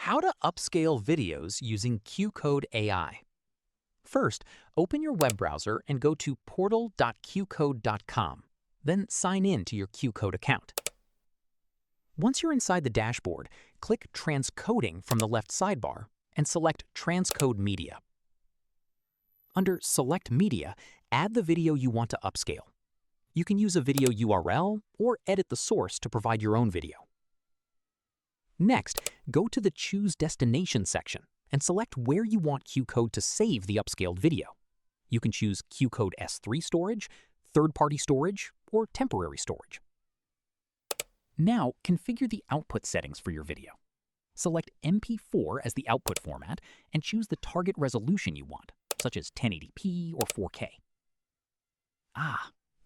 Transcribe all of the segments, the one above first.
How to upscale videos using Qcode AI. First, open your web browser and go to portal.qcode.com. Then sign in to your Qcode account. Once you're inside the dashboard, click Transcoding from the left sidebar and select Transcode Media. Under Select Media, add the video you want to upscale. You can use a video URL or edit the source to provide your own video. Next, go to the Choose Destination section and select where you want Qcode to save the upscaled video. You can choose Qcode S3 storage, third-party storage, or temporary storage. Now, configure the output settings for your video. Select MP4 as the output format and choose the target resolution you want, such as 1080p or 4K.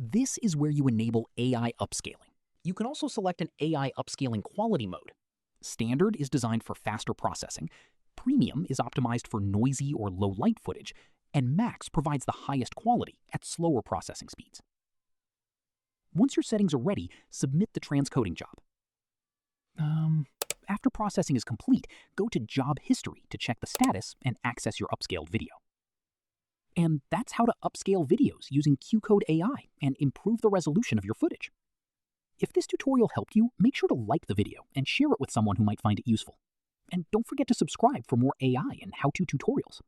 This is where you enable AI upscaling. You can also select an AI upscaling quality mode. Standard is designed for faster processing, Premium is optimized for noisy or low light footage, and Max provides the highest quality at slower processing speeds. Once your settings are ready, submit the transcoding job. After processing is complete, go to Job History to check the status and access your upscaled video. And that's how to upscale videos using Qcode AI and improve the resolution of your footage. If this tutorial helped you, make sure to like the video and share it with someone who might find it useful. And don't forget to subscribe for more AI and how-to tutorials.